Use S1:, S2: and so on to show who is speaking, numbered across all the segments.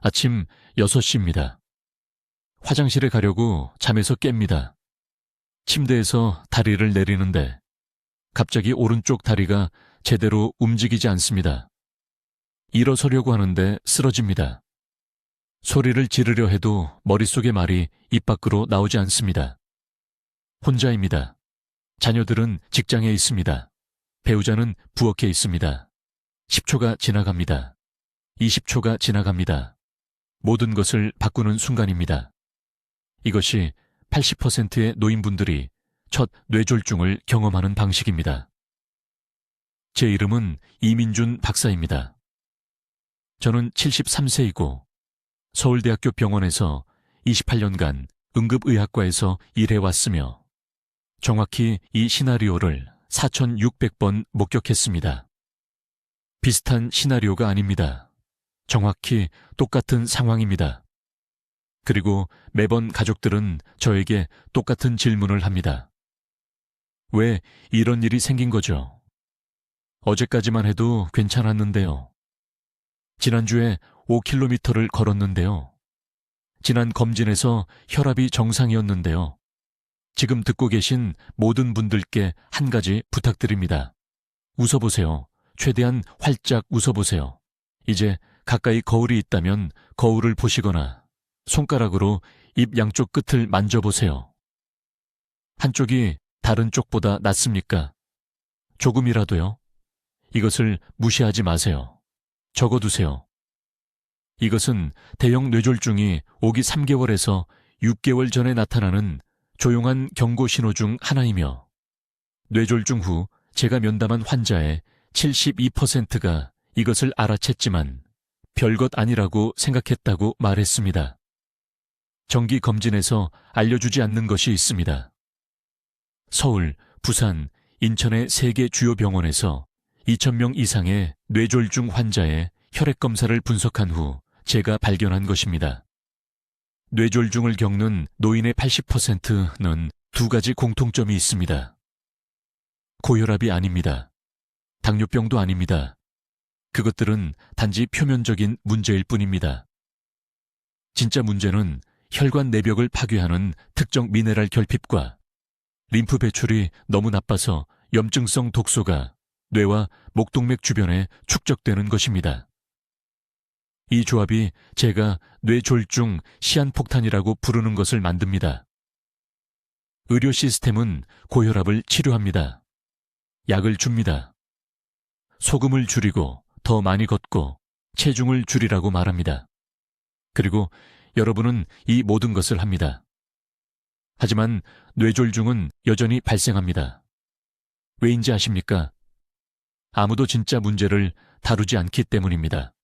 S1: 아침 6시입니다. 화장실에 가려고 잠에서 깹니다. 침대에서 다리를 내리는데 갑자기 오른쪽 다리가 제대로 움직이지 않습니다. 일어서려고 하는데 쓰러집니다. 소리를 지르려 해도 머릿속의 말이 입 밖으로 나오지 않습니다. 혼자입니다. 자녀들은 직장에 있습니다. 배우자는 부엌에 있습니다. 10초가 지나갑니다. 20초가 지나갑니다. 모든 것을 바꾸는 순간입니다. 이것이 80%의 노인분들이 첫 뇌졸중을 경험하는 방식입니다. 제 이름은 이민준 박사입니다. 저는 73세이고 서울대학교 병원에서 28년간 응급의학과에서 일해왔으며 정확히 이 시나리오를 4,600번 목격했습니다. 비슷한 시나리오가 아닙니다. 정확히 똑같은 상황입니다. 그리고 매번 가족들은 저에게 똑같은 질문을 합니다. 왜 이런 일이 생긴 거죠? 어제까지만 해도 괜찮았는데요. 지난주에 5km를 걸었는데요. 지난 검진에서 혈압이 정상이었는데요. 지금 듣고 계신 모든 분들께 한 가지 부탁드립니다. 웃어보세요. 최대한 활짝 웃어보세요. 이제 가까이 거울이 있다면 거울을 보시거나 손가락으로 입 양쪽 끝을 만져보세요. 한쪽이 다른 쪽보다 낫습니까? 조금이라도요? 이것을 무시하지 마세요. 적어두세요. 이것은 대형 뇌졸중이 오기 3개월에서 6개월 전에 나타나는 조용한 경고 신호 중 하나이며 뇌졸중 후 제가 면담한 환자의 72%가 이것을 알아챘지만 별것 아니라고 생각했다고 말했습니다. 정기 검진에서 알려주지 않는 것이 있습니다. 서울, 부산, 인천의 3개 주요 병원에서 2,000명 이상의 뇌졸중 환자의 혈액 검사를 분석한 후 제가 발견한 것입니다. 뇌졸중을 겪는 노인의 80%는 두 가지 공통점이 있습니다. 고혈압이 아닙니다. 당뇨병도 아닙니다. 그것들은 단지 표면적인 문제일 뿐입니다. 진짜 문제는 혈관 내벽을 파괴하는 특정 미네랄 결핍과 림프 배출이 너무 나빠서 염증성 독소가 뇌와 목동맥 주변에 축적되는 것입니다. 이 조합이 제가 뇌졸중 시한폭탄이라고 부르는 것을 만듭니다. 의료 시스템은 고혈압을 치료합니다. 약을 줍니다. 소금을 줄이고 더 많이 걷고 체중을 줄이라고 말합니다. 그리고 여러분은 이 모든 것을 합니다. 하지만 뇌졸중은 여전히 발생합니다. 왜인지 아십니까? 아무도 진짜 문제를 다루지 않기 때문입니다.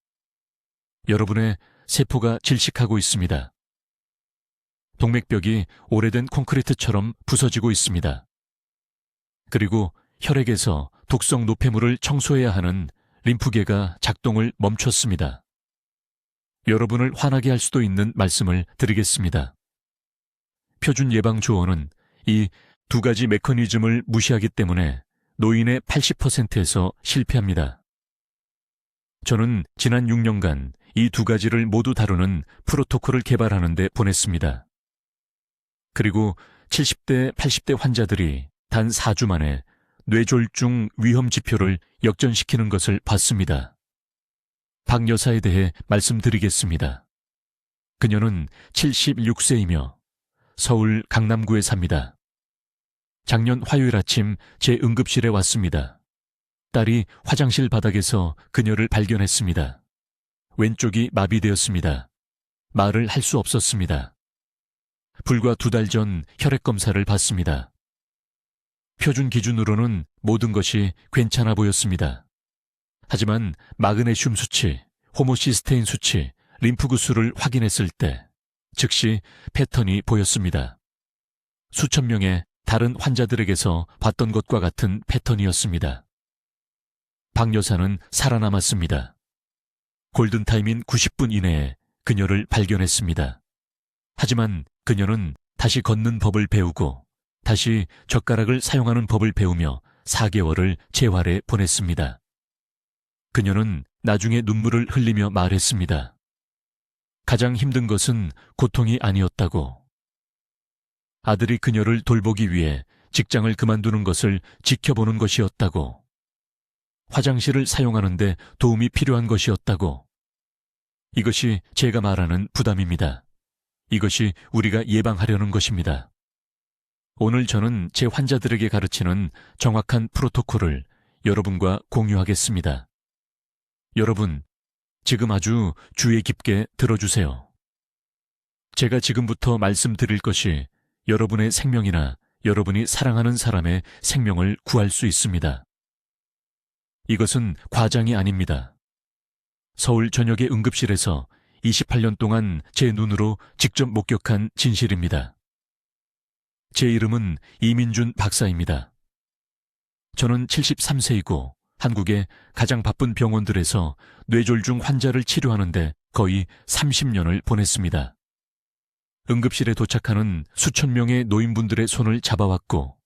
S1: 여러분의 세포가 질식하고 있습니다. 동맥벽이 오래된 콘크리트처럼 부서지고 있습니다. 그리고 혈액에서 독성 노폐물을 청소해야 하는 림프계가 작동을 멈췄습니다. 여러분을 화나게 할 수도 있는 말씀을 드리겠습니다. 표준 예방 조언은 이 두 가지 메커니즘을 무시하기 때문에 노인의 80%에서 실패합니다. 저는 지난 6년간 이 두 가지를 모두 다루는 프로토콜을 개발하는 데 보냈습니다. 그리고 70대, 80대 환자들이 단 4주 만에 뇌졸중 위험 지표를 역전시키는 것을 봤습니다. 박 여사에 대해 말씀드리겠습니다. 그녀는 76세이며 서울 강남구에 삽니다. 작년 화요일 아침 제 응급실에 왔습니다. 딸이 화장실 바닥에서 그녀를 발견했습니다. 왼쪽이 마비되었습니다. 말을 할 수 없었습니다. 불과 2달 전 혈액검사를 받습니다. 표준 기준으로는 모든 것이 괜찮아 보였습니다. 하지만 마그네슘 수치, 호모시스테인 수치, 림프구 수를 확인했을 때 즉시 패턴이 보였습니다. 수천 명의 다른 환자들에게서 봤던 것과 같은 패턴이었습니다. 박 여사는 살아남았습니다. 골든타임인 90분 이내에 그녀를 발견했습니다. 하지만 그녀는 다시 걷는 법을 배우고 다시 젓가락을 사용하는 법을 배우며 4개월을 재활에 보냈습니다. 그녀는 나중에 눈물을 흘리며 말했습니다. 가장 힘든 것은 고통이 아니었다고. 아들이 그녀를 돌보기 위해 직장을 그만두는 것을 지켜보는 것이었다고. 화장실을 사용하는데 도움이 필요한 것이었다고. 이것이 제가 말하는 부담입니다. 이것이 우리가 예방하려는 것입니다. 오늘 저는 제 환자들에게 가르치는 정확한 프로토콜을 여러분과 공유하겠습니다. 여러분, 지금 아주 주의 깊게 들어주세요. 제가 지금부터 말씀드릴 것이 여러분의 생명이나 여러분이 사랑하는 사람의 생명을 구할 수 있습니다. 이것은 과장이 아닙니다. 서울 전역의 응급실에서 28년 동안 제 눈으로 직접 목격한 진실입니다. 제 이름은 이민준 박사입니다. 저는 73세이고 한국의 가장 바쁜 병원들에서 뇌졸중 환자를 치료하는데 거의 30년을 보냈습니다. 응급실에 도착하는 수천 명의 노인분들의 손을 잡아왔고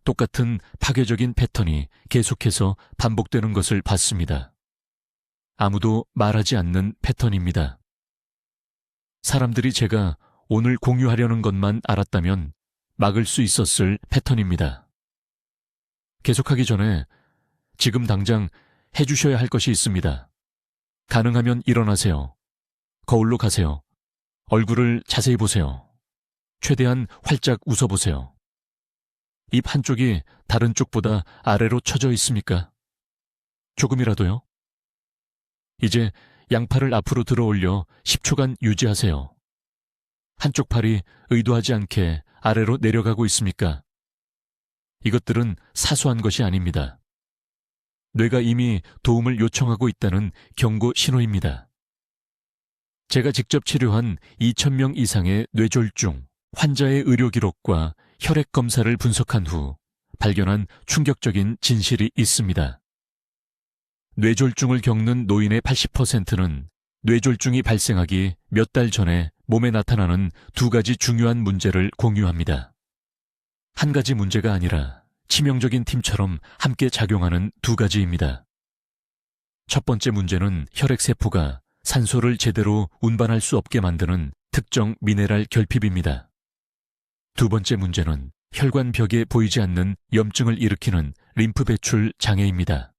S1: 똑같은 파괴적인 패턴이 계속해서 반복되는 것을 봤습니다. 아무도 말하지 않는 패턴입니다. 사람들이 제가 오늘 공유하려는 것만 알았다면 막을 수 있었을 패턴입니다. 계속하기 전에 지금 당장 해주셔야 할 것이 있습니다. 가능하면 일어나세요. 거울로 가세요. 얼굴을 자세히 보세요. 최대한 활짝 웃어보세요. 입 한쪽이 다른 쪽보다 아래로 처져 있습니까? 조금이라도요? 이제 양팔을 앞으로 들어 올려 10초간 유지하세요. 한쪽 팔이 의도하지 않게 아래로 내려가고 있습니까? 이것들은 사소한 것이 아닙니다. 뇌가 이미 도움을 요청하고 있다는 경고 신호입니다. 제가 직접 치료한 2,000명 이상의 뇌졸중 환자의 의료 기록과 혈액 검사를 분석한 후 발견한 충격적인 진실이 있습니다. 뇌졸중을 겪는 노인의 80%는 뇌졸중이 발생하기 몇 달 전에 몸에 나타나는 두 가지 중요한 문제를 공유합니다. 한 가지 문제가 아니라 치명적인 팀처럼 함께 작용하는 두 가지입니다. 첫 번째 문제는 혈액세포가 산소를 제대로 운반할 수 없게 만드는 특정 미네랄 결핍입니다. 두 번째 문제는 혈관벽에 보이지 않는 염증을 일으키는 림프 배출 장애입니다.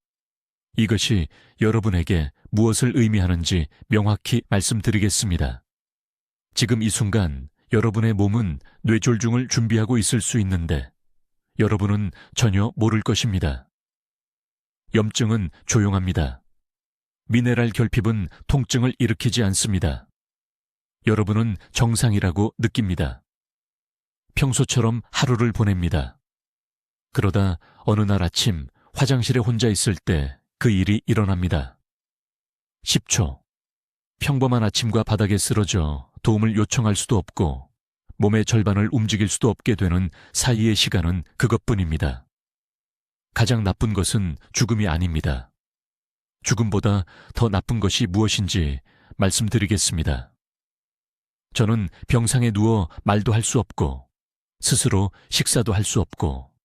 S1: 이것이 여러분에게 무엇을 의미하는지 명확히 말씀드리겠습니다. 지금 이 순간 여러분의 몸은 뇌졸중을 준비하고 있을 수 있는데 여러분은 전혀 모를 것입니다. 염증은 조용합니다. 미네랄 결핍은 통증을 일으키지 않습니다. 여러분은 정상이라고 느낍니다. 평소처럼 하루를 보냅니다. 그러다 어느 날 아침 화장실에 혼자 있을 때 그 일이 일어납니다. 10초. 평범한 아침과 바닥에 쓰러져 도움을 요청할 수도 없고 몸의 절반을 움직일 수도 없게 되는 사이의 시간은 그것뿐입니다. 가장 나쁜 것은 죽음이 아닙니다. 죽음보다 더 나쁜 것이 무엇인지 말씀드리겠습니다. 저는 병상에 누워 말도 할 수 없고 스스로 식사도 할 수 없고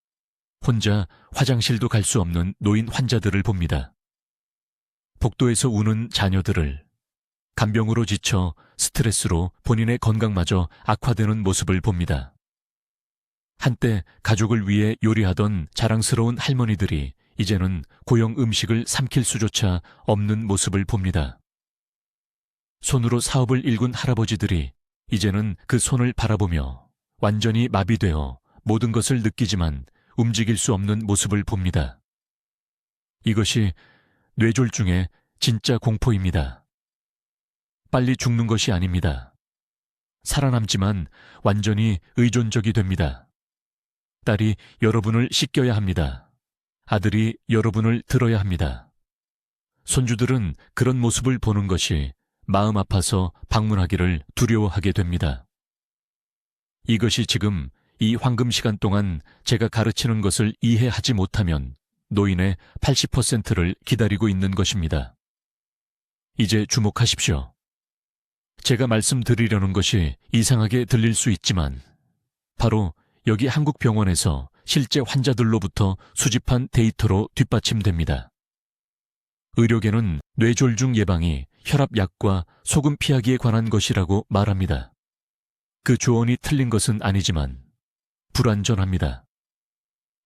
S1: 혼자 화장실도 갈 수 없는 노인 환자들을 봅니다. 복도에서 우는 자녀들을, 간병으로 지쳐 스트레스로 본인의 건강마저 악화되는 모습을 봅니다. 한때 가족을 위해 요리하던 자랑스러운 할머니들이 이제는 고형 음식을 삼킬 수조차 없는 모습을 봅니다. 손으로 사업을 일군 할아버지들이 이제는 그 손을 바라보며 완전히 마비되어 모든 것을 느끼지만 움직일 수 없는 모습을 봅니다. 이것이 뇌졸중의 진짜 공포입니다. 빨리 죽는 것이 아닙니다. 살아남지만 완전히 의존적이 됩니다. 딸이 여러분을 씻겨야 합니다. 아들이 여러분을 들어야 합니다. 손주들은 그런 모습을 보는 것이 마음 아파서 방문하기를 두려워하게 됩니다. 이것이 지금 이 황금 시간 동안 제가 가르치는 것을 이해하지 못하면 노인의 80%를 기다리고 있는 것입니다. 이제 주목하십시오. 제가 말씀드리려는 것이 이상하게 들릴 수 있지만 바로 여기 한국 병원에서 실제 환자들로부터 수집한 데이터로 뒷받침됩니다. 의료계는 뇌졸중 예방이 혈압약과 소금 피하기에 관한 것이라고 말합니다. 그 조언이 틀린 것은 아니지만 불완전합니다.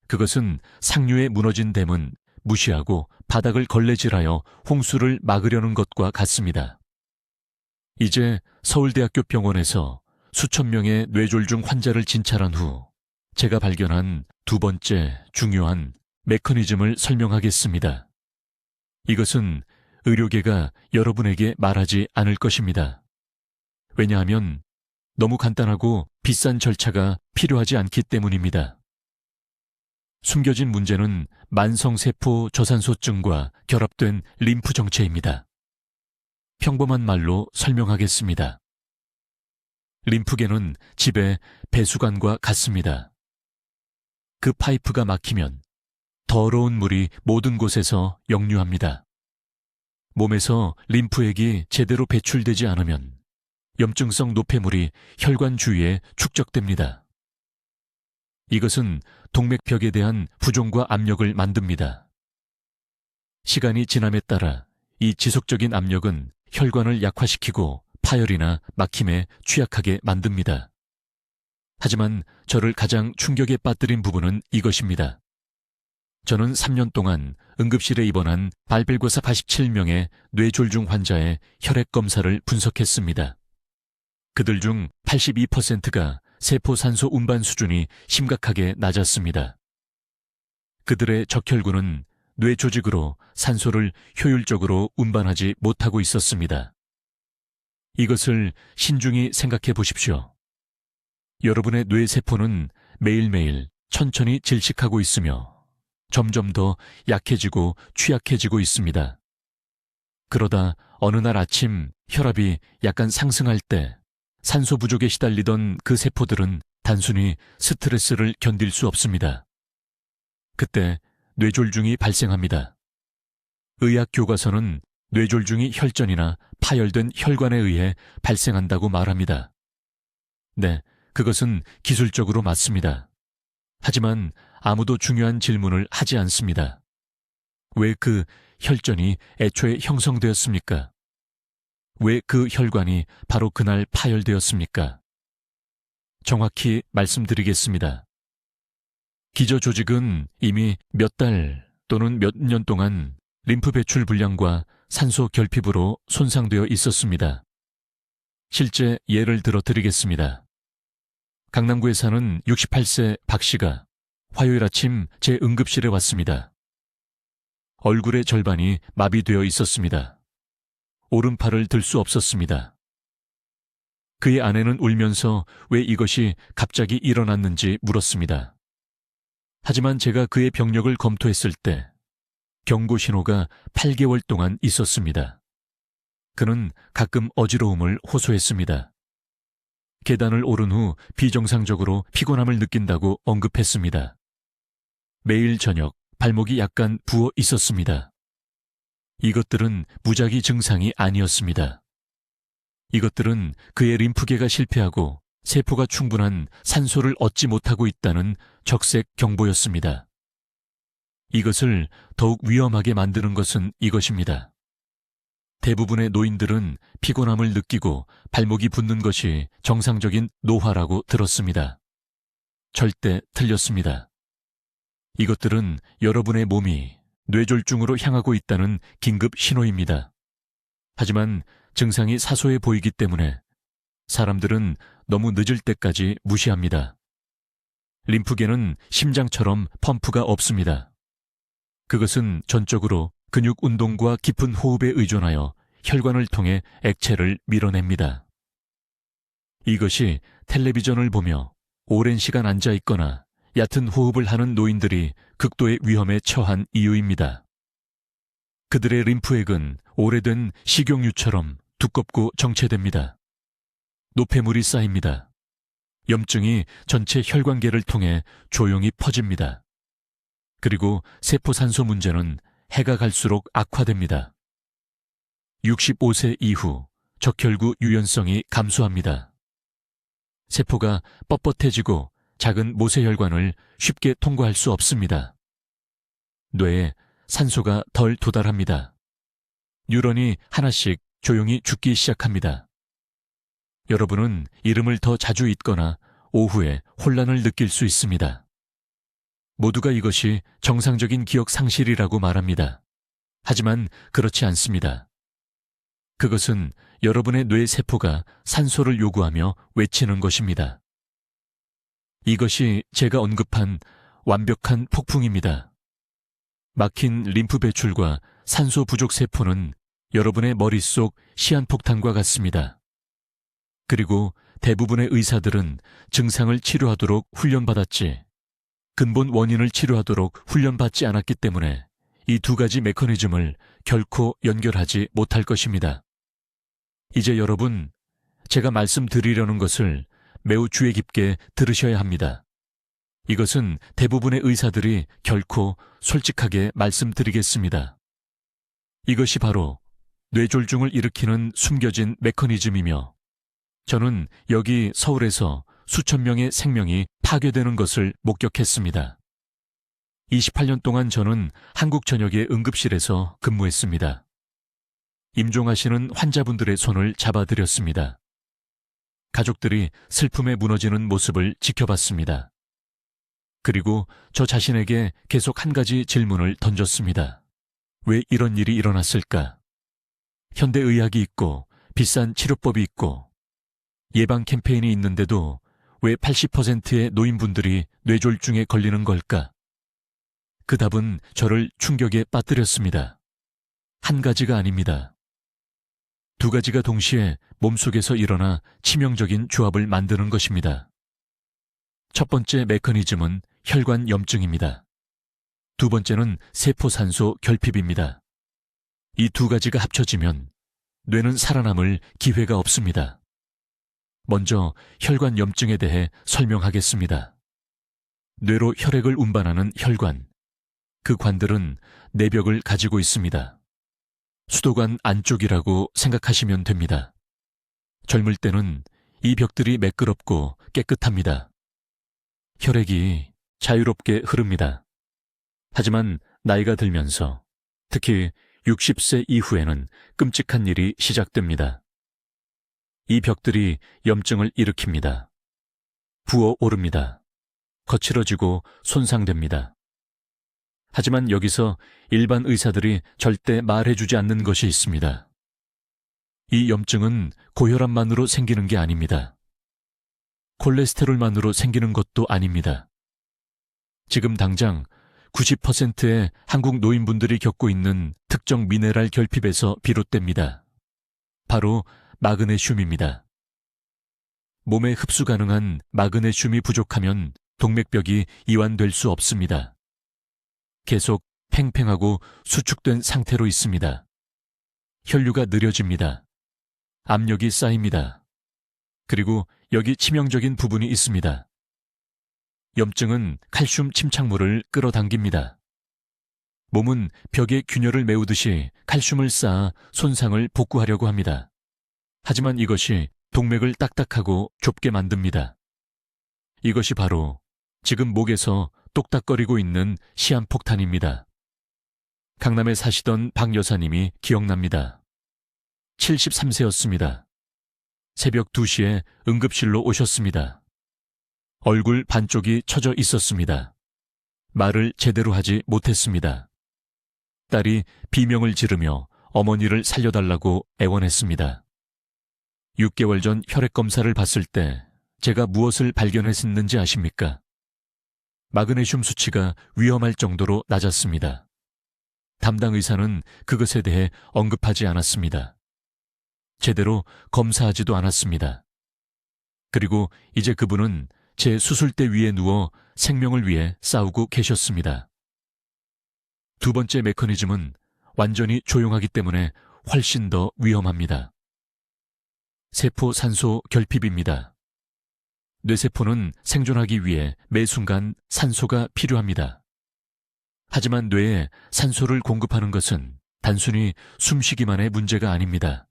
S1: 그것은 상류에 무너진 댐은 무시하고 바닥을 걸레질하여 홍수를 막으려는 것과 같습니다. 이제 서울대학교 병원에서 수천 명의 뇌졸중 환자를 진찰한 후 제가 발견한 두 번째 중요한 메커니즘을 설명하겠습니다. 이것은 의료계가 여러분에게 말하지 않을 것입니다. 왜냐하면 너무 간단하고 비싼 절차가 필요하지 않기 때문입니다. 숨겨진 문제는 만성세포 저산소증과 결합된 림프 정체입니다. 평범한 말로 설명하겠습니다. 림프계는 집의 배수관과 같습니다. 그 파이프가 막히면 더러운 물이 모든 곳에서 역류합니다. 몸에서 림프액이 제대로 배출되지 않으면 염증성 노폐물이 혈관 주위에 축적됩니다. 이것은 동맥벽에 대한 부종과 압력을 만듭니다. 시간이 지남에 따라 이 지속적인 압력은 혈관을 약화시키고 파열이나 막힘에 취약하게 만듭니다. 하지만 저를 가장 충격에 빠뜨린 부분은 이것입니다. 저는 3년 동안 응급실에 입원한 발벨고사 87명의 뇌졸중 환자의 혈액 검사를 분석했습니다. 그들 중 82%가 세포 산소 운반 수준이 심각하게 낮았습니다. 그들의 적혈구는 뇌 조직으로 산소를 효율적으로 운반하지 못하고 있었습니다. 이것을 신중히 생각해 보십시오. 여러분의 뇌세포는 매일매일 천천히 질식하고 있으며 점점 더 약해지고 취약해지고 있습니다. 그러다 어느 날 아침 혈압이 약간 상승할 때 산소 부족에 시달리던 그 세포들은 단순히 스트레스를 견딜 수 없습니다. 그때 뇌졸중이 발생합니다. 의학 교과서는 뇌졸중이 혈전이나 파열된 혈관에 의해 발생한다고 말합니다. 네, 그것은 기술적으로 맞습니다. 하지만 아무도 중요한 질문을 하지 않습니다. 왜 그 혈전이 애초에 형성되었습니까? 왜 그 혈관이 바로 그날 파열되었습니까? 정확히 말씀드리겠습니다. 기저조직은 이미 몇 달 또는 몇 년 동안 림프 배출 불량과 산소 결핍으로 손상되어 있었습니다. 실제 예를 들어 드리겠습니다. 강남구에 사는 68세 박 씨가 화요일 아침 제 응급실에 왔습니다. 얼굴의 절반이 마비되어 있었습니다. 오른팔을 들 수 없었습니다. 그의 아내는 울면서 왜 이것이 갑자기 일어났는지 물었습니다. 하지만 제가 그의 병력을 검토했을 때 경고 신호가 8개월 동안 있었습니다. 그는 가끔 어지러움을 호소했습니다. 계단을 오른 후 비정상적으로 피곤함을 느낀다고 언급했습니다. 매일 저녁 발목이 약간 부어 있었습니다. 이것들은 무작위 증상이 아니었습니다. 이것들은 그의 림프계가 실패하고 세포가 충분한 산소를 얻지 못하고 있다는 적색 경보였습니다. 이것을 더욱 위험하게 만드는 것은 이것입니다. 대부분의 노인들은 피곤함을 느끼고 발목이 붓는 것이 정상적인 노화라고 들었습니다. 절대 틀렸습니다. 이것들은 여러분의 몸이 뇌졸중으로 향하고 있다는 긴급 신호입니다. 하지만 증상이 사소해 보이기 때문에 사람들은 너무 늦을 때까지 무시합니다. 림프계는 심장처럼 펌프가 없습니다. 그것은 전적으로 근육 운동과 깊은 호흡에 의존하여 혈관을 통해 액체를 밀어냅니다. 이것이 텔레비전을 보며 오랜 시간 앉아 있거나 얕은 호흡을 하는 노인들이 극도의 위험에 처한 이유입니다. 그들의 림프액은 오래된 식용유처럼 두껍고 정체됩니다. 노폐물이 쌓입니다. 염증이 전체 혈관계를 통해 조용히 퍼집니다. 그리고 세포 산소 문제는 해가 갈수록 악화됩니다. 65세 이후 적혈구 유연성이 감소합니다. 세포가 뻣뻣해지고 작은 모세혈관을 쉽게 통과할 수 없습니다. 뇌에 산소가 덜 도달합니다. 뉴런이 하나씩 조용히 죽기 시작합니다. 여러분은 이름을 더 자주 잊거나 오후에 혼란을 느낄 수 있습니다. 모두가 이것이 정상적인 기억 상실이라고 말합니다. 하지만 그렇지 않습니다. 그것은 여러분의 뇌 세포가 산소를 요구하며 외치는 것입니다. 이것이 제가 언급한 완벽한 폭풍입니다. 막힌 림프 배출과 산소 부족 세포는 여러분의 머릿속 시한폭탄과 같습니다. 그리고 대부분의 의사들은 증상을 치료하도록 훈련받았지 근본 원인을 치료하도록 훈련받지 않았기 때문에 이 두 가지 메커니즘을 결코 연결하지 못할 것입니다. 이제 여러분, 제가 말씀드리려는 것을 매우 주의 깊게 들으셔야 합니다. 이것은 대부분의 의사들이 결코 솔직하게 말씀드리겠습니다. 이것이 바로 뇌졸중을 일으키는 숨겨진 메커니즘이며 저는 여기 서울에서 수천 명의 생명이 파괴되는 것을 목격했습니다. 28년 동안 저는 한국전역의 응급실에서 근무했습니다. 임종하시는 환자분들의 손을 잡아드렸습니다. 가족들이 슬픔에 무너지는 모습을 지켜봤습니다. 그리고 저 자신에게 계속 한 가지 질문을 던졌습니다. 왜 이런 일이 일어났을까? 현대의학이 있고 비싼 치료법이 있고 예방 캠페인이 있는데도 왜 80%의 노인분들이 뇌졸중에 걸리는 걸까? 그 답은 저를 충격에 빠뜨렸습니다. 한 가지가 아닙니다. 두 가지가 동시에 몸속에서 일어나 치명적인 조합을 만드는 것입니다. 첫 번째 메커니즘은 혈관 염증입니다. 두 번째는 세포산소 결핍입니다. 이 두 가지가 합쳐지면 뇌는 살아남을 기회가 없습니다. 먼저 혈관 염증에 대해 설명하겠습니다. 뇌로 혈액을 운반하는 혈관, 그 관들은 내벽을 가지고 있습니다. 수도관 안쪽이라고 생각하시면 됩니다. 젊을 때는 이 벽들이 매끄럽고 깨끗합니다. 혈액이 자유롭게 흐릅니다. 하지만 나이가 들면서 특히 60세 이후에는 끔찍한 일이 시작됩니다. 이 벽들이 염증을 일으킵니다. 부어오릅니다. 거칠어지고 손상됩니다. 하지만 여기서 일반 의사들이 절대 말해주지 않는 것이 있습니다. 이 염증은 고혈압만으로 생기는 게 아닙니다. 콜레스테롤만으로 생기는 것도 아닙니다. 지금 당장 90%의 한국 노인분들이 겪고 있는 특정 미네랄 결핍에서 비롯됩니다. 바로 마그네슘입니다. 몸에 흡수 가능한 마그네슘이 부족하면 동맥벽이 이완될 수 없습니다. 계속 팽팽하고 수축된 상태로 있습니다. 혈류가 느려집니다. 압력이 쌓입니다. 그리고 여기 치명적인 부분이 있습니다. 염증은 칼슘 침착물을 끌어당깁니다. 몸은 벽에 균열을 메우듯이 칼슘을 쌓아 손상을 복구하려고 합니다. 하지만 이것이 동맥을 딱딱하고 좁게 만듭니다. 이것이 바로 지금 목에서 똑딱거리고 있는 시한폭탄입니다. 강남에 사시던 박 여사님이 기억납니다. 73세였습니다. 새벽 2시에 응급실로 오셨습니다. 얼굴 반쪽이 처져 있었습니다. 말을 제대로 하지 못했습니다. 딸이 비명을 지르며 어머니를 살려달라고 애원했습니다. 6개월 전 혈액 검사를 봤을 때 제가 무엇을 발견했는지 아십니까? 마그네슘 수치가 위험할 정도로 낮았습니다. 담당 의사는 그것에 대해 언급하지 않았습니다. 제대로 검사하지도 않았습니다. 그리고 이제 그분은 제 수술대 위에 누워 생명을 위해 싸우고 계셨습니다. 두 번째 메커니즘은 완전히 조용하기 때문에 훨씬 더 위험합니다. 세포 산소 결핍입니다. 뇌세포는 생존하기 위해 매 순간 산소가 필요합니다. 하지만 뇌에 산소를 공급하는 것은 단순히 숨쉬기만의 문제가 아닙니다.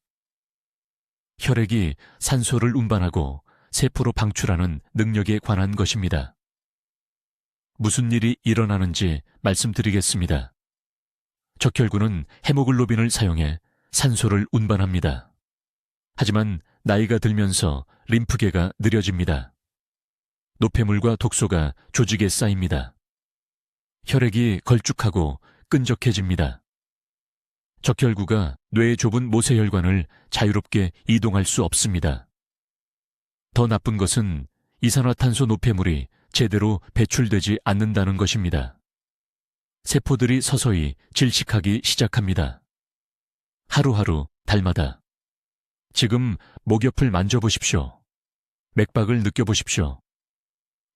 S1: 혈액이 산소를 운반하고 세포로 방출하는 능력에 관한 것입니다. 무슨 일이 일어나는지 말씀드리겠습니다. 적혈구는 헤모글로빈을 사용해 산소를 운반합니다. 하지만 나이가 들면서 림프계가 느려집니다. 노폐물과 독소가 조직에 쌓입니다. 혈액이 걸쭉하고 끈적해집니다. 적혈구가 뇌의 좁은 모세혈관을 자유롭게 이동할 수 없습니다. 더 나쁜 것은 이산화탄소 노폐물이 제대로 배출되지 않는다는 것입니다. 세포들이 서서히 질식하기 시작합니다. 하루하루, 달마다. 지금 목 옆을 만져보십시오. 맥박을 느껴보십시오.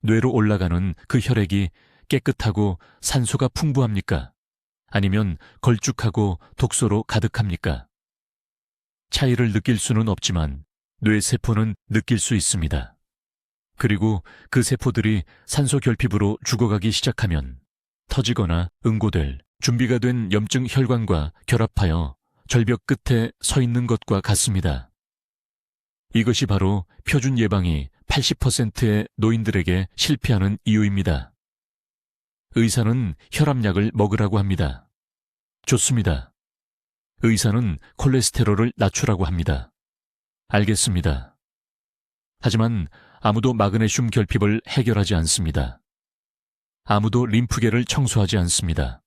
S1: 뇌로 올라가는 그 혈액이 깨끗하고 산소가 풍부합니까? 아니면 걸쭉하고 독소로 가득합니까? 차이를 느낄 수는 없지만 뇌 세포는 느낄 수 있습니다. 그리고 그 세포들이 산소 결핍으로 죽어가기 시작하면 터지거나 응고될 준비가 된 염증 혈관과 결합하여 절벽 끝에 서 있는 것과 같습니다. 이것이 바로 표준 예방이 80%의 노인들에게 실패하는 이유입니다. 의사는 혈압약을 먹으라고 합니다. 좋습니다. 의사는 콜레스테롤을 낮추라고 합니다. 알겠습니다. 하지만 아무도 마그네슘 결핍을 해결하지 않습니다. 아무도 림프계를 청소하지 않습니다.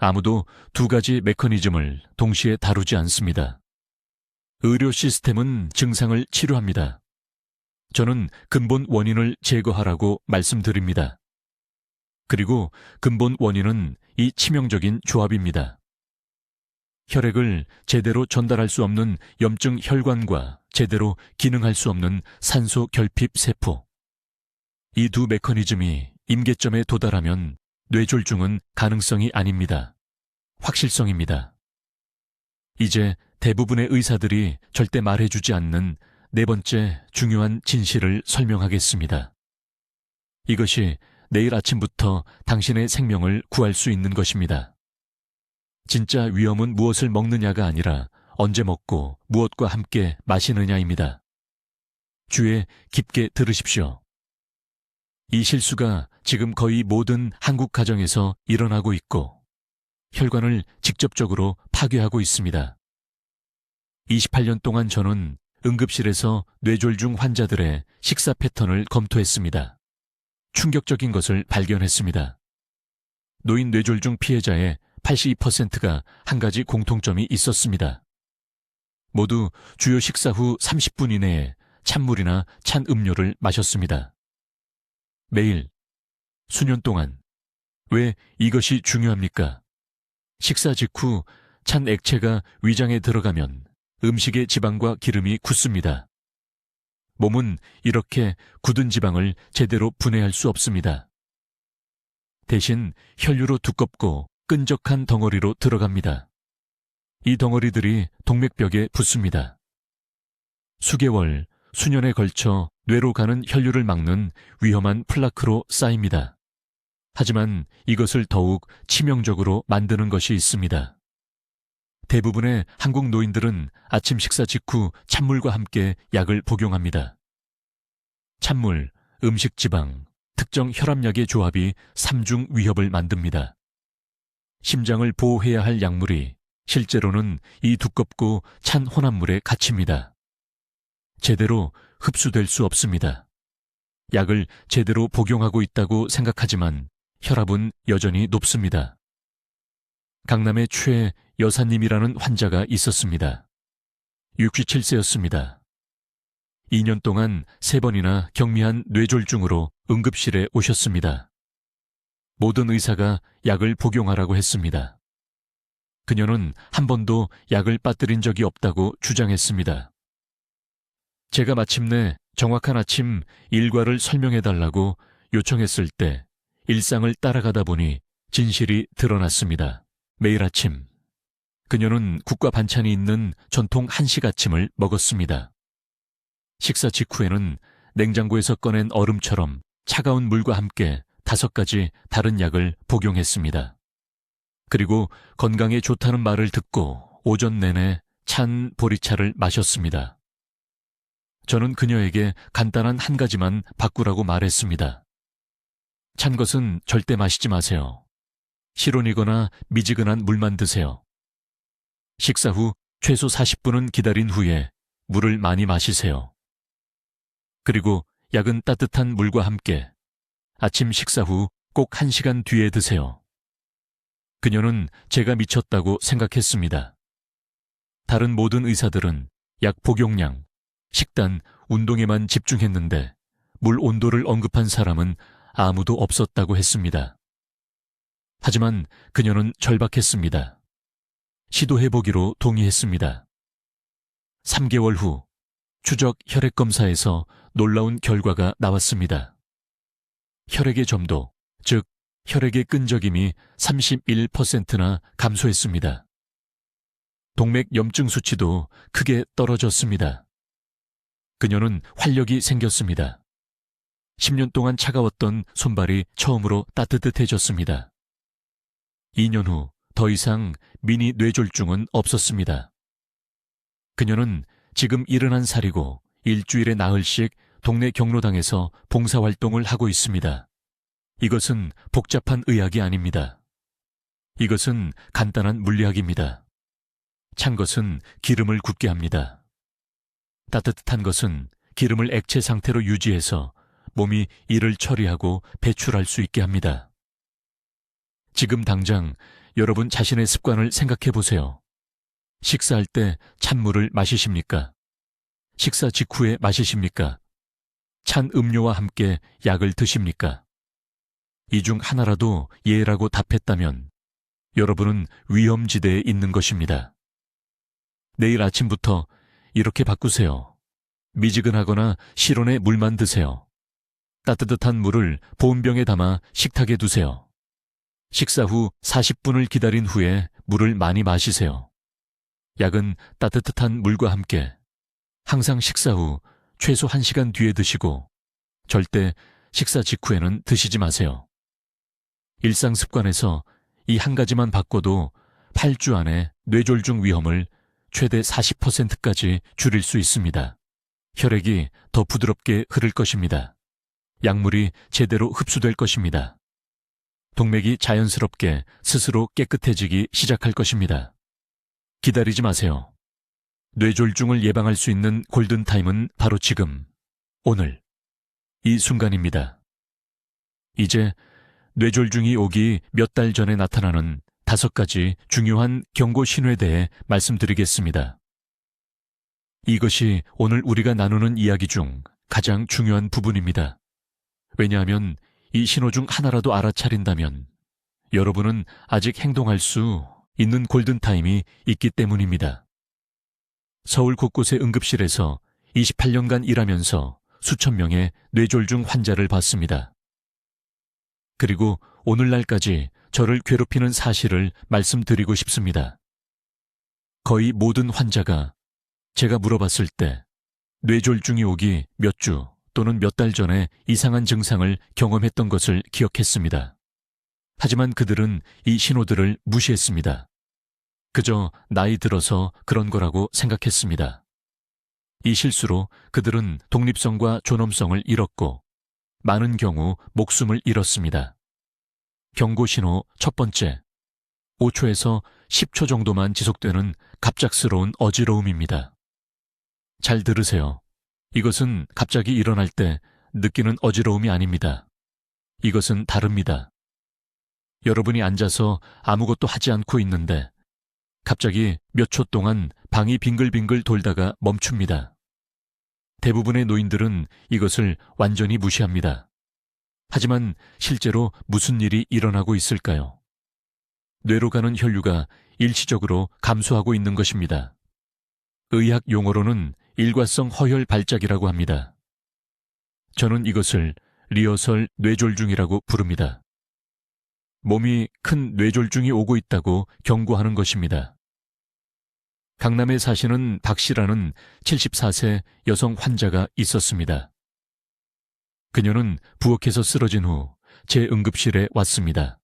S1: 아무도 두 가지 메커니즘을 동시에 다루지 않습니다. 의료 시스템은 증상을 치료합니다. 저는 근본 원인을 제거하라고 말씀드립니다. 그리고 근본 원인은 이 치명적인 조합입니다. 혈액을 제대로 전달할 수 없는 염증 혈관과 제대로 기능할 수 없는 산소 결핍 세포. 이 두 메커니즘이 임계점에 도달하면 뇌졸중은 가능성이 아닙니다. 확실성입니다. 이제 대부분의 의사들이 절대 말해주지 않는 네 번째 중요한 진실을 설명하겠습니다. 이것이 내일 아침부터 당신의 생명을 구할 수 있는 것입니다. 진짜 위험은 무엇을 먹느냐가 아니라 언제 먹고 무엇과 함께 마시느냐입니다. 귀에 깊게 들으십시오. 이 실수가 지금 거의 모든 한국 가정에서 일어나고 있고 혈관을 직접적으로 파괴하고 있습니다. 28년 동안 저는 응급실에서 뇌졸중 환자들의 식사 패턴을 검토했습니다. 충격적인 것을 발견했습니다. 노인 뇌졸중 피해자의 82%가 한 가지 공통점이 있었습니다. 모두 주요 식사 후 30분 이내에 찬물이나 찬 음료를 마셨습니다. 매일, 수년 동안. 왜 이것이 중요합니까? 식사 직후 찬 액체가 위장에 들어가면 음식의 지방과 기름이 굳습니다. 몸은 이렇게 굳은 지방을 제대로 분해할 수 없습니다. 대신 혈류로 두껍고 끈적한 덩어리로 들어갑니다. 이 덩어리들이 동맥벽에 붙습니다. 수개월, 수년에 걸쳐 뇌로 가는 혈류를 막는 위험한 플라크로 쌓입니다. 하지만 이것을 더욱 치명적으로 만드는 것이 있습니다. 대부분의 한국 노인들은 아침 식사 직후 찬물과 함께 약을 복용합니다. 찬물, 음식 지방, 특정 혈압약의 조합이 삼중 위협을 만듭니다. 심장을 보호해야 할 약물이 실제로는 이 두껍고 찬 혼합물에 갇힙니다. 제대로 흡수될 수 없습니다. 약을 제대로 복용하고 있다고 생각하지만 혈압은 여전히 높습니다. 강남의 최 여사님이라는 환자가 있었습니다. 67세였습니다. 2년 동안 3번이나 경미한 뇌졸중으로 응급실에 오셨습니다. 모든 의사가 약을 복용하라고 했습니다. 그녀는 한 번도 약을 빠뜨린 적이 없다고 주장했습니다. 제가 마침내 정확한 아침 일과를 설명해달라고 요청했을 때 일상을 따라가다 보니 진실이 드러났습니다. 매일 아침 그녀는 국과 반찬이 있는 전통 한식 아침을 먹었습니다. 식사 직후에는 냉장고에서 꺼낸 얼음처럼 차가운 물과 함께 5가지 다른 약을 복용했습니다. 그리고 건강에 좋다는 말을 듣고 오전 내내 찬 보리차를 마셨습니다. 저는 그녀에게 간단한 한 가지만 바꾸라고 말했습니다. 찬 것은 절대 마시지 마세요. 실온이거나 미지근한 물만 드세요. 식사 후 최소 40분은 기다린 후에 물을 많이 마시세요. 그리고 약은 따뜻한 물과 함께 아침 식사 후 꼭 1시간 뒤에 드세요. 그녀는 제가 미쳤다고 생각했습니다. 다른 모든 의사들은 약 복용량, 식단, 운동에만 집중했는데 물 온도를 언급한 사람은 아무도 없었다고 했습니다. 하지만 그녀는 절박했습니다. 시도해보기로 동의했습니다. 3개월 후 추적 혈액 검사에서 놀라운 결과가 나왔습니다. 혈액의 점도, 즉 혈액의 끈적임이 31%나 감소했습니다. 동맥 염증 수치도 크게 떨어졌습니다. 그녀는 활력이 생겼습니다. 10년 동안 차가웠던 손발이 처음으로 따뜻해졌습니다. 2년 후 더 이상 미니 뇌졸중은 없었습니다. 그녀는 지금 71살이고 일주일에 나흘씩 동네 경로당에서 봉사활동을 하고 있습니다. 이것은 복잡한 의학이 아닙니다. 이것은 간단한 물리학입니다. 찬 것은 기름을 굳게 합니다. 따뜻한 것은 기름을 액체 상태로 유지해서 몸이 이를 처리하고 배출할 수 있게 합니다. 지금 당장 여러분 자신의 습관을 생각해 보세요. 식사할 때 찬물을 마시십니까? 식사 직후에 마시십니까? 찬 음료와 함께 약을 드십니까? 이 중 하나라도 예라고 답했다면 여러분은 위험지대에 있는 것입니다. 내일 아침부터 이렇게 바꾸세요. 미지근하거나 실온의 물만 드세요. 따뜻한 물을 보온병에 담아 식탁에 두세요. 식사 후 40분을 기다린 후에 물을 많이 마시세요. 약은 따뜻한 물과 함께 항상 식사 후 최소 1시간 뒤에 드시고 절대 식사 직후에는 드시지 마세요. 일상 습관에서 이 한 가지만 바꿔도 8주 안에 뇌졸중 위험을 최대 40%까지 줄일 수 있습니다. 혈액이 더 부드럽게 흐를 것입니다. 약물이 제대로 흡수될 것입니다. 동맥이 자연스럽게 스스로 깨끗해지기 시작할 것입니다. 기다리지 마세요. 뇌졸중을 예방할 수 있는 골든타임은 바로 지금, 오늘, 이 순간입니다. 이제 뇌졸중이 오기 몇 달 전에 나타나는 5가지 중요한 경고 신호에 대해 말씀드리겠습니다. 이것이 오늘 우리가 나누는 이야기 중 가장 중요한 부분입니다. 왜냐하면 이 신호 중 하나라도 알아차린다면 여러분은 아직 행동할 수 있는 골든타임이 있기 때문입니다. 서울 곳곳의 응급실에서 28년간 일하면서 수천 명의 뇌졸중 환자를 봤습니다. 그리고 오늘날까지 저를 괴롭히는 사실을 말씀드리고 싶습니다. 거의 모든 환자가 제가 물어봤을 때 뇌졸중이 오기 몇 주 또는 몇 달 전에 이상한 증상을 경험했던 것을 기억했습니다. 하지만 그들은 이 신호들을 무시했습니다. 그저 나이 들어서 그런 거라고 생각했습니다. 이 실수로 그들은 독립성과 존엄성을 잃었고 많은 경우 목숨을 잃었습니다. 경고 신호 첫 번째, 5초에서 10초 정도만 지속되는 갑작스러운 어지러움입니다. 잘 들으세요. 이것은 갑자기 일어날 때 느끼는 어지러움이 아닙니다. 이것은 다릅니다. 여러분이 앉아서 아무것도 하지 않고 있는데 갑자기 몇 초 동안 방이 빙글빙글 돌다가 멈춥니다. 대부분의 노인들은 이것을 완전히 무시합니다. 하지만 실제로 무슨 일이 일어나고 있을까요? 뇌로 가는 혈류가 일시적으로 감소하고 있는 것입니다. 의학 용어로는 일과성 허혈 발작이라고 합니다. 저는 이것을 리허설 뇌졸중이라고 부릅니다. 몸이 큰 뇌졸중이 오고 있다고 경고하는 것입니다. 강남에 사시는 박 씨라는 74세 여성 환자가 있었습니다. 그녀는 부엌에서 쓰러진 후 제 응급실에 왔습니다.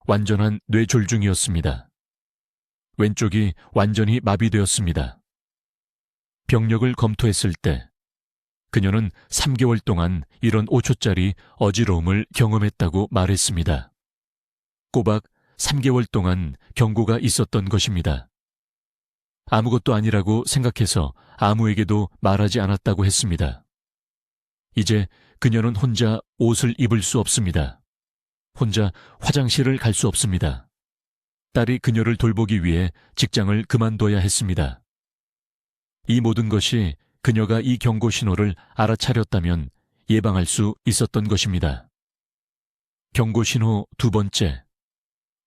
S1: 완전한 뇌졸중이었습니다. 왼쪽이 완전히 마비되었습니다. 병력을 검토했을 때 그녀는 3개월 동안 이런 5초짜리 어지러움을 경험했다고 말했습니다. 꼬박 3개월 동안 경고가 있었던 것입니다. 아무것도 아니라고 생각해서 아무에게도 말하지 않았다고 했습니다. 이제 그녀는 혼자 옷을 입을 수 없습니다. 혼자 화장실을 갈 수 없습니다. 딸이 그녀를 돌보기 위해 직장을 그만둬야 했습니다. 이 모든 것이 그녀가 이 경고 신호를 알아차렸다면 예방할 수 있었던 것입니다. 경고 신호 두 번째.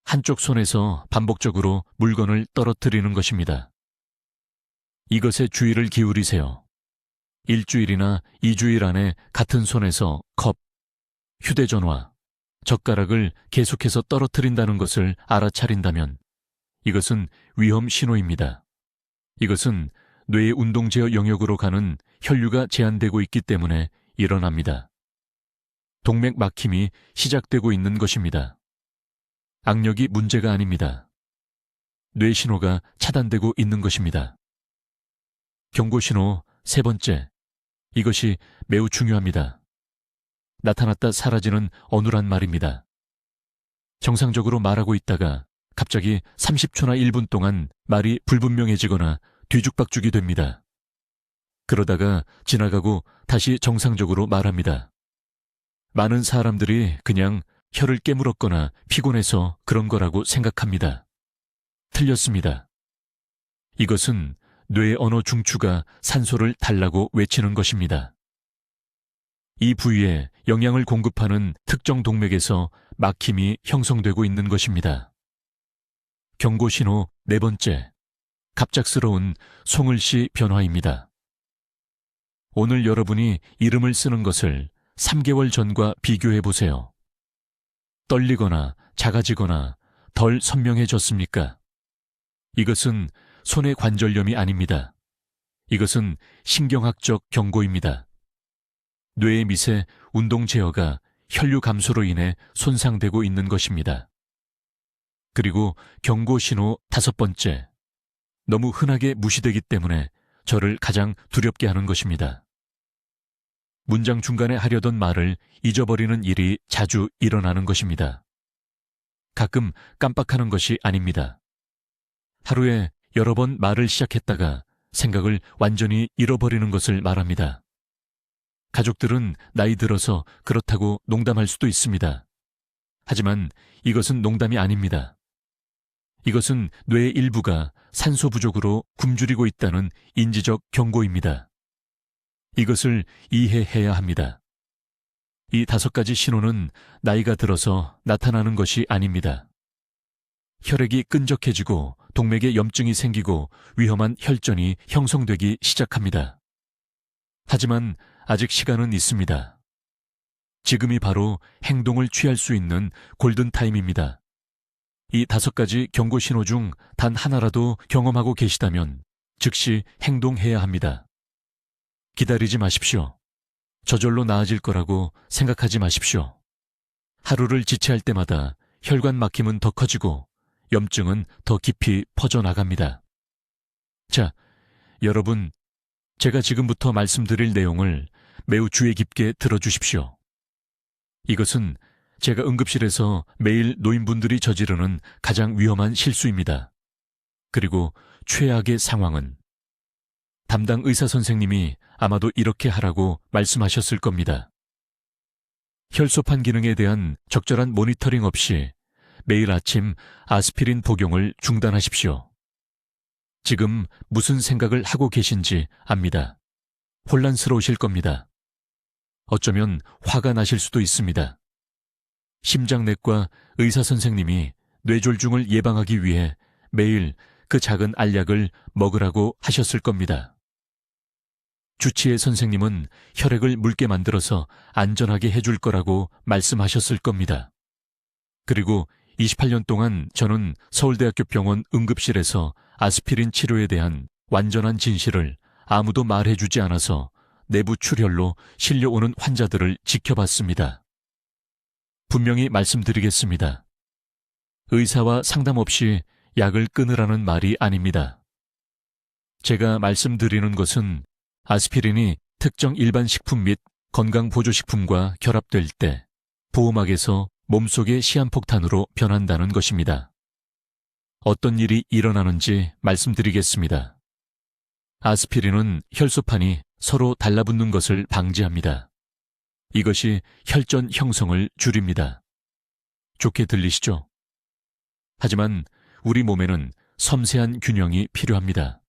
S1: 한쪽 손에서 반복적으로 물건을 떨어뜨리는 것입니다. 이것에 주의를 기울이세요. 일주일이나 2주일 안에 같은 손에서 컵, 휴대전화, 젓가락을 계속해서 떨어뜨린다는 것을 알아차린다면 이것은 위험 신호입니다. 이것은 뇌의 운동제어 영역으로 가는 혈류가 제한되고 있기 때문에 일어납니다. 동맥 막힘이 시작되고 있는 것입니다. 악력이 문제가 아닙니다. 뇌 신호가 차단되고 있는 것입니다. 경고 신호 세 번째. 이것이 매우 중요합니다. 나타났다 사라지는 어눌한 말입니다. 정상적으로 말하고 있다가 갑자기 30초나 1분 동안 말이 불분명해지거나 뒤죽박죽이 됩니다. 그러다가 지나가고 다시 정상적으로 말합니다. 많은 사람들이 그냥 혀를 깨물었거나 피곤해서 그런 거라고 생각합니다. 틀렸습니다. 이것은 뇌의 언어 중추가 산소를 달라고 외치는 것입니다. 이 부위에 영양을 공급하는 특정 동맥에서 막힘이 형성되고 있는 것입니다. 경고 신호 네 번째. 갑작스러운 송을시 변화입니다. 오늘 여러분이 이름을 쓰는 것을 3개월 전과 비교해 보세요. 떨리거나 작아지거나 덜 선명해졌습니까? 이것은 손의 관절염이 아닙니다. 이것은 신경학적 경고입니다. 뇌의 미세 운동 제어가 혈류 감소로 인해 손상되고 있는 것입니다. 그리고 경고 신호 다섯 번째. 너무 흔하게 무시되기 때문에 저를 가장 두렵게 하는 것입니다. 문장 중간에 하려던 말을 잊어버리는 일이 자주 일어나는 것입니다. 가끔 깜빡하는 것이 아닙니다. 하루에 여러 번 말을 시작했다가 생각을 완전히 잃어버리는 것을 말합니다. 가족들은 나이 들어서 그렇다고 농담할 수도 있습니다. 하지만 이것은 농담이 아닙니다. 이것은 뇌의 일부가 산소 부족으로 굶주리고 있다는 인지적 경고입니다. 이것을 이해해야 합니다. 이 5가지 신호는 나이가 들어서 나타나는 것이 아닙니다. 혈액이 끈적해지고 동맥에 염증이 생기고 위험한 혈전이 형성되기 시작합니다. 하지만 아직 시간은 있습니다. 지금이 바로 행동을 취할 수 있는 골든타임입니다. 이 5가지 경고 신호 중 단 하나라도 경험하고 계시다면 즉시 행동해야 합니다. 기다리지 마십시오. 저절로 나아질 거라고 생각하지 마십시오. 하루를 지체할 때마다 혈관 막힘은 더 커지고 염증은 더 깊이 퍼져나갑니다. 자, 여러분, 제가 지금부터 말씀드릴 내용을 매우 주의 깊게 들어주십시오. 이것은 제가 응급실에서 매일 노인분들이 저지르는 가장 위험한 실수입니다. 그리고 최악의 상황은 담당 의사 선생님이 아마도 이렇게 하라고 말씀하셨을 겁니다. 혈소판 기능에 대한 적절한 모니터링 없이 매일 아침 아스피린 복용을 중단하십시오. 지금 무슨 생각을 하고 계신지 압니다. 혼란스러우실 겁니다. 어쩌면 화가 나실 수도 있습니다. 심장내과 의사 선생님이 뇌졸중을 예방하기 위해 매일 그 작은 알약을 먹으라고 하셨을 겁니다. 주치의 선생님은 혈액을 묽게 만들어서 안전하게 해줄 거라고 말씀하셨을 겁니다. 그리고 28년 동안 저는 서울대학교 병원 응급실에서 아스피린 치료에 대한 완전한 진실을 아무도 말해주지 않아서 내부 출혈로 실려오는 환자들을 지켜봤습니다. 분명히 말씀드리겠습니다. 의사와 상담 없이 약을 끊으라는 말이 아닙니다. 제가 말씀드리는 것은 아스피린이 특정 일반 식품 및 건강보조식품과 결합될 때 보호막에서 몸속의 시한폭탄으로 변한다는 것입니다. 어떤 일이 일어나는지 말씀드리겠습니다. 아스피린은 혈소판이 서로 달라붙는 것을 방지합니다. 이것이 혈전 형성을 줄입니다. 좋게 들리시죠? 하지만 우리 몸에는 섬세한 균형이 필요합니다.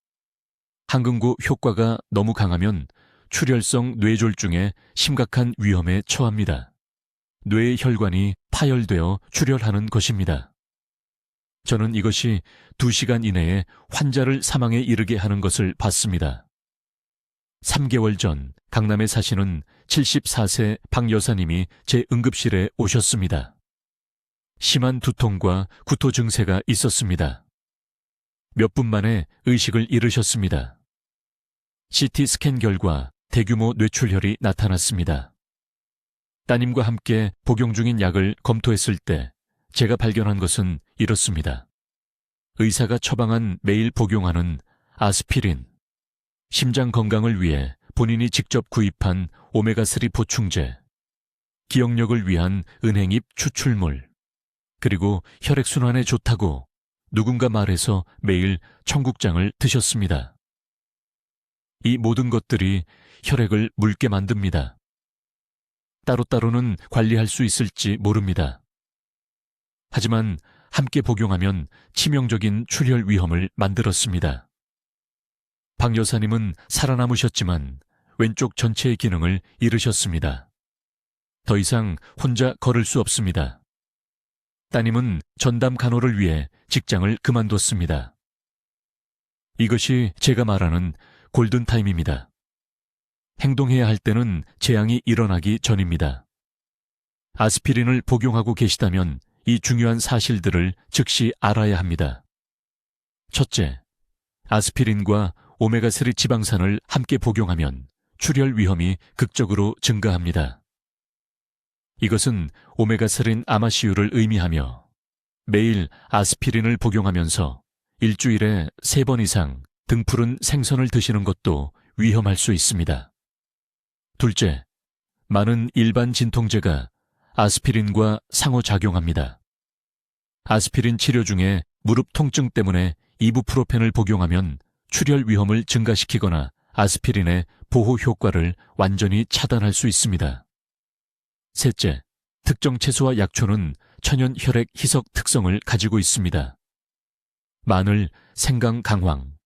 S1: 항근고 효과가 너무 강하면 출혈성 뇌졸중에 심각한 위험에 처합니다. 뇌의 혈관이 파열되어 출혈하는 것입니다. 저는 이것이 2시간 이내에 환자를 사망에 이르게 하는 것을 봤습니다. 3개월 전 강남에 사시는 74세 박 여사님이 제 응급실에 오셨습니다. 심한 두통과 구토 증세가 있었습니다. 몇 분 만에 의식을 잃으셨습니다. CT 스캔 결과 대규모 뇌출혈이 나타났습니다. 따님과 함께 복용 중인 약을 검토했을 때 제가 발견한 것은 이렇습니다. 의사가 처방한 매일 복용하는 아스피린, 심장 건강을 위해 본인이 직접 구입한 오메가3 보충제, 기억력을 위한 은행잎 추출물, 그리고 혈액순환에 좋다고 누군가 말해서 매일 청국장을 드셨습니다. 이 모든 것들이 혈액을 묽게 만듭니다. 따로따로는 관리할 수 있을지 모릅니다. 하지만 함께 복용하면 치명적인 출혈 위험을 만들었습니다. 박 여사님은 살아남으셨지만 왼쪽 전체의 기능을 잃으셨습니다. 더 이상 혼자 걸을 수 없습니다. 따님은 전담 간호를 위해 직장을 그만뒀습니다. 이것이 제가 말하는 골든타임입니다. 행동해야 할 때는 재앙이 일어나기 전입니다. 아스피린을 복용하고 계시다면 이 중요한 사실들을 즉시 알아야 합니다. 첫째, 아스피린과 오메가3 지방산을 함께 복용하면 출혈 위험이 극적으로 증가합니다. 이것은 오메가3 아마시유를 의미하며 매일 아스피린을 복용하면서 일주일에 3번 이상 등푸른 생선을 드시는 것도 위험할 수 있습니다. 둘째, 많은 일반 진통제가 아스피린과 상호작용합니다. 아스피린 치료 중에 무릎 통증 때문에 이부프로펜을 복용하면 출혈 위험을 증가시키거나 아스피린의 보호 효과를 완전히 차단할 수 있습니다. 셋째, 특정 채소와 약초는 천연 혈액 희석 특성을 가지고 있습니다. 마늘, 생강, 강황,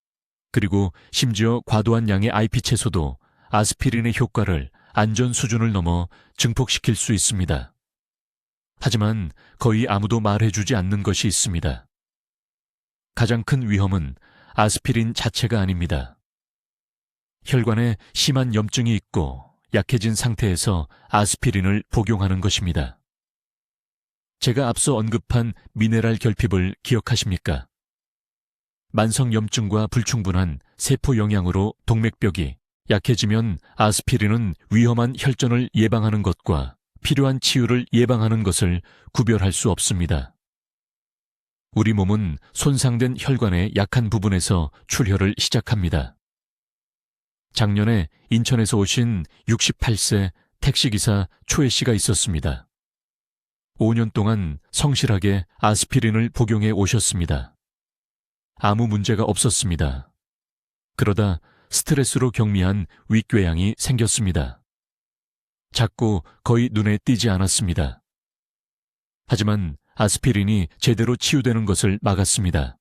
S1: 그리고 심지어 과도한 양의 IP 채소도 아스피린의 효과를 안전 수준을 넘어 증폭시킬 수 있습니다. 하지만 거의 아무도 말해주지 않는 것이 있습니다. 가장 큰 위험은 아스피린 자체가 아닙니다. 혈관에 심한 염증이 있고 약해진 상태에서 아스피린을 복용하는 것입니다. 제가 앞서 언급한 미네랄 결핍을 기억하십니까? 만성 염증과 불충분한 세포 영양으로 동맥벽이 약해지면 아스피린은 위험한 혈전을 예방하는 것과 필요한 치유를 예방하는 것을 구별할 수 없습니다. 우리 몸은 손상된 혈관의 약한 부분에서 출혈을 시작합니다. 작년에 인천에서 오신 68세 택시기사 초혜 씨가 있었습니다. 5년 동안 성실하게 아스피린을 복용해 오셨습니다. 아무 문제가 없었습니다. 그러다 스트레스로 경미한 윗궤양이 생겼습니다. 작고 거의 눈에 띄지 않았습니다. 하지만 아스피린이 제대로 치유되는 것을 막았습니다.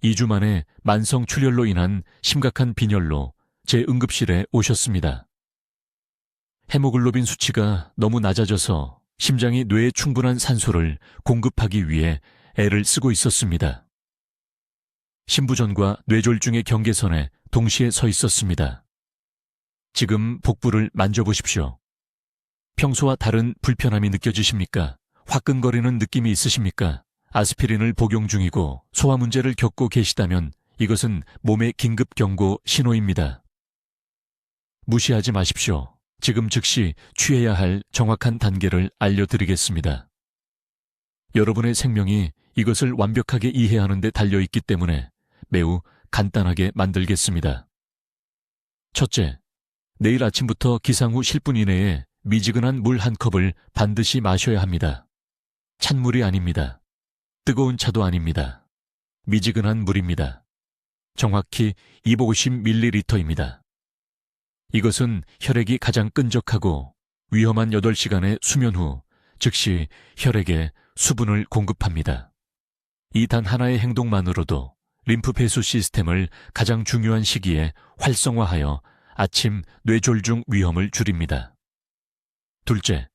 S1: 2주 만에 만성 출혈로 인한 심각한 빈혈로 제 응급실에 오셨습니다. 헤모글로빈 수치가 너무 낮아져서 심장이 뇌에 충분한 산소를 공급하기 위해 애를 쓰고 있었습니다. 심부전과 뇌졸중의 경계선에 동시에 서 있었습니다. 지금 복부를 만져보십시오. 평소와 다른 불편함이 느껴지십니까? 화끈거리는 느낌이 있으십니까? 아스피린을 복용 중이고 소화 문제를 겪고 계시다면 이것은 몸의 긴급 경고 신호입니다. 무시하지 마십시오. 지금 즉시 취해야 할 정확한 단계를 알려드리겠습니다. 여러분의 생명이 이것을 완벽하게 이해하는 데 달려있기 때문에 매우 간단하게 만들겠습니다. 첫째, 내일 아침부터 기상 후 10분 이내에 미지근한 물 한 컵을 반드시 마셔야 합니다. 찬물이 아닙니다. 뜨거운 차도 아닙니다. 미지근한 물입니다. 정확히 250ml입니다. 이것은 혈액이 가장 끈적하고 위험한 8시간의 수면 후 즉시 혈액에 수분을 공급합니다. 이 단 하나의 행동만으로도 림프 배수 시스템을 가장 중요한 시기에 활성화하여 아침 뇌졸중 위험을 줄입니다. 둘째,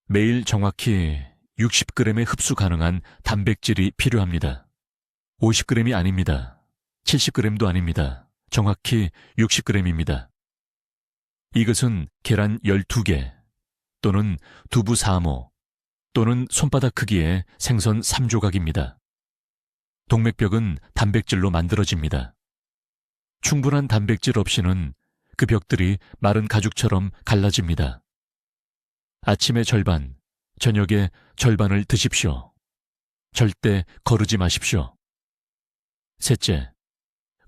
S1: 매일 정확히 60g의 흡수 가능한 단백질이 필요합니다. 50g이 아닙니다. 70g도 아닙니다. 정확히 60g입니다. 이것은 계란 12개 또는 두부 4모 또는 손바닥 크기의 생선 3조각입니다. 동맥벽은 단백질로 만들어집니다. 충분한 단백질 없이는 그 벽들이 마른 가죽처럼 갈라집니다. 아침에 절반, 저녁에 절반을 드십시오. 절대 거르지 마십시오. 셋째,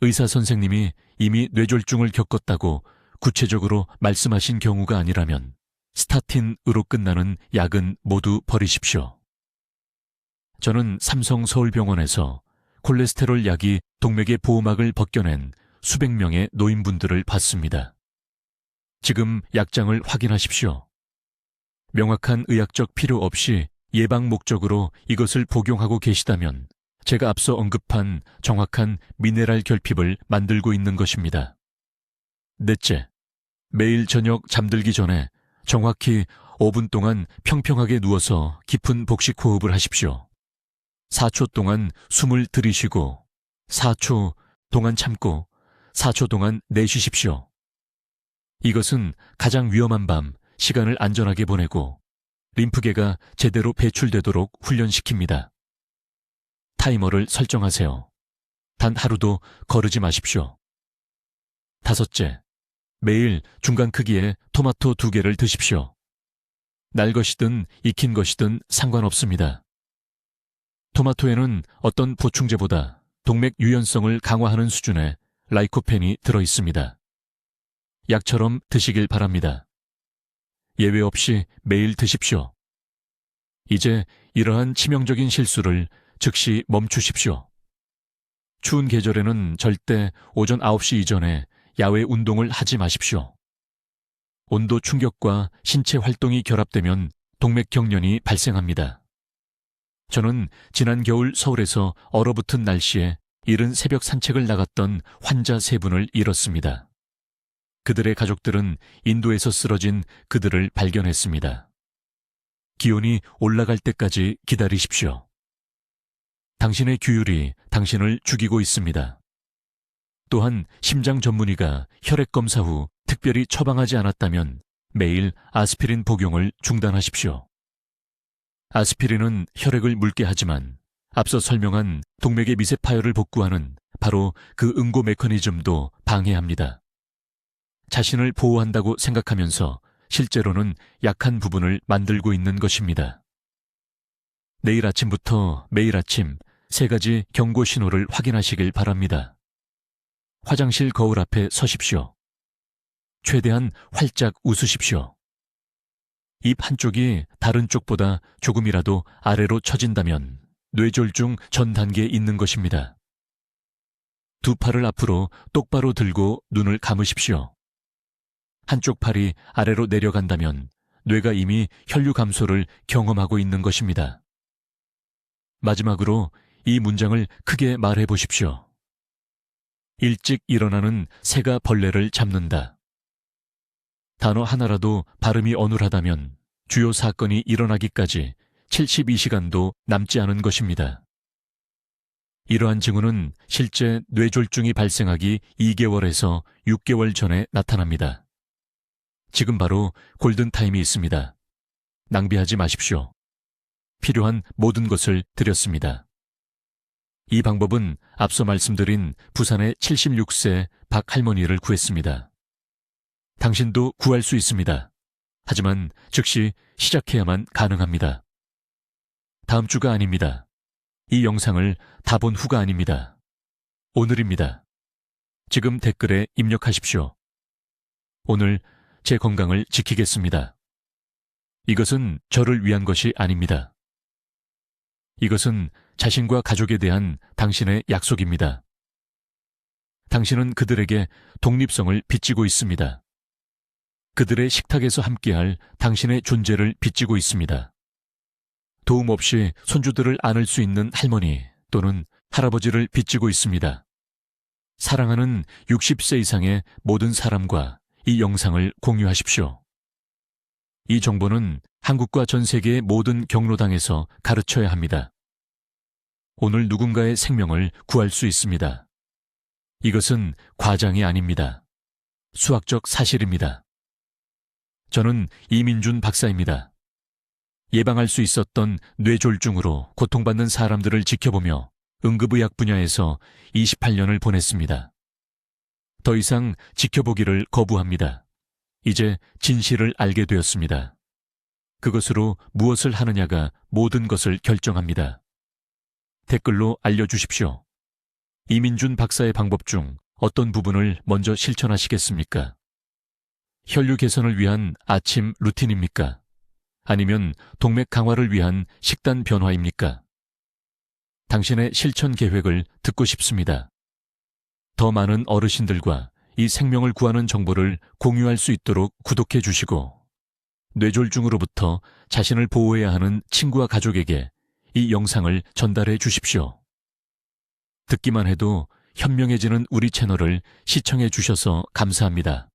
S1: 의사 선생님이 이미 뇌졸중을 겪었다고 구체적으로 말씀하신 경우가 아니라면 스타틴으로 끝나는 약은 모두 버리십시오. 저는 삼성서울병원에서 콜레스테롤 약이 동맥의 보호막을 벗겨낸 수백 명의 노인분들을 봤습니다. 지금 약장을 확인하십시오. 명확한 의학적 필요 없이 예방 목적으로 이것을 복용하고 계시다면 제가 앞서 언급한 정확한 미네랄 결핍을 만들고 있는 것입니다. 넷째, 매일 저녁 잠들기 전에 정확히 5분 동안 평평하게 누워서 깊은 복식 호흡을 하십시오. 4초 동안 숨을 들이쉬고 4초 동안 참고 4초 동안 내쉬십시오. 이것은 가장 위험한 밤 시간을 안전하게 보내고 림프계가 제대로 배출되도록 훈련시킵니다. 타이머를 설정하세요. 단 하루도 거르지 마십시오. 다섯째, 매일 중간 크기의 토마토 2개를 드십시오. 날 것이든 익힌 것이든 상관없습니다. 토마토에는 어떤 보충제보다 동맥 유연성을 강화하는 수준의 라이코펜이 들어있습니다. 약처럼 드시길 바랍니다. 예외 없이 매일 드십시오. 이제 이러한 치명적인 실수를 즉시 멈추십시오. 추운 계절에는 절대 오전 9시 이전에 야외 운동을 하지 마십시오. 온도 충격과 신체 활동이 결합되면 동맥경련이 발생합니다. 저는 지난 겨울 서울에서 얼어붙은 날씨에 이른 새벽 산책을 나갔던 환자 3분을 잃었습니다. 그들의 가족들은 인도에서 쓰러진 그들을 발견했습니다. 기온이 올라갈 때까지 기다리십시오. 당신의 규율이 당신을 죽이고 있습니다. 또한 심장 전문의가 혈액 검사 후 특별히 처방하지 않았다면 매일 아스피린 복용을 중단하십시오. 아스피린은 혈액을 묽게 하지만 앞서 설명한 동맥의 미세 파열을 복구하는 바로 그 응고 메커니즘도 방해합니다. 자신을 보호한다고 생각하면서 실제로는 약한 부분을 만들고 있는 것입니다. 내일 아침부터 매일 아침 3가지 경고 신호를 확인하시길 바랍니다. 화장실 거울 앞에 서십시오. 최대한 활짝 웃으십시오. 입 한쪽이 다른 쪽보다 조금이라도 아래로 처진다면 뇌졸중 전 단계에 있는 것입니다. 두 팔을 앞으로 똑바로 들고 눈을 감으십시오. 한쪽 팔이 아래로 내려간다면 뇌가 이미 혈류 감소를 경험하고 있는 것입니다. 마지막으로 이 문장을 크게 말해 보십시오. 일찍 일어나는 새가 벌레를 잡는다. 단어 하나라도 발음이 어눌하다면 주요 사건이 일어나기까지 72시간도 남지 않은 것입니다. 이러한 징후는 실제 뇌졸중이 발생하기 2개월에서 6개월 전에 나타납니다. 지금 바로 골든타임이 있습니다. 낭비하지 마십시오. 필요한 모든 것을 드렸습니다. 이 방법은 앞서 말씀드린 부산의 76세 박 할머니를 구했습니다. 당신도 구할 수 있습니다. 하지만 즉시 시작해야만 가능합니다. 다음 주가 아닙니다. 이 영상을 다 본 후가 아닙니다. 오늘입니다. 지금 댓글에 입력하십시오. 오늘 제 건강을 지키겠습니다. 이것은 저를 위한 것이 아닙니다. 이것은 자신과 가족에 대한 당신의 약속입니다. 당신은 그들에게 독립성을 빚지고 있습니다. 그들의 식탁에서 함께할 당신의 존재를 빚지고 있습니다. 도움 없이 손주들을 안을 수 있는 할머니 또는 할아버지를 빚지고 있습니다. 사랑하는 60세 이상의 모든 사람과 이 영상을 공유하십시오. 이 정보는 한국과 전 세계의 모든 경로당에서 가르쳐야 합니다. 오늘 누군가의 생명을 구할 수 있습니다. 이것은 과장이 아닙니다. 수학적 사실입니다. 저는 이민준 박사입니다. 예방할 수 있었던 뇌졸중으로 고통받는 사람들을 지켜보며 응급의학 분야에서 28년을 보냈습니다. 더 이상 지켜보기를 거부합니다. 이제 진실을 알게 되었습니다. 그것으로 무엇을 하느냐가 모든 것을 결정합니다. 댓글로 알려주십시오. 이민준 박사의 방법 중 어떤 부분을 먼저 실천하시겠습니까? 혈류 개선을 위한 아침 루틴입니까? 아니면 동맥 강화를 위한 식단 변화입니까? 당신의 실천 계획을 듣고 싶습니다. 더 많은 어르신들과 이 생명을 구하는 정보를 공유할 수 있도록 구독해 주시고, 뇌졸중으로부터 자신을 보호해야 하는 친구와 가족에게 이 영상을 전달해 주십시오. 듣기만 해도 현명해지는 우리 채널을 시청해 주셔서 감사합니다.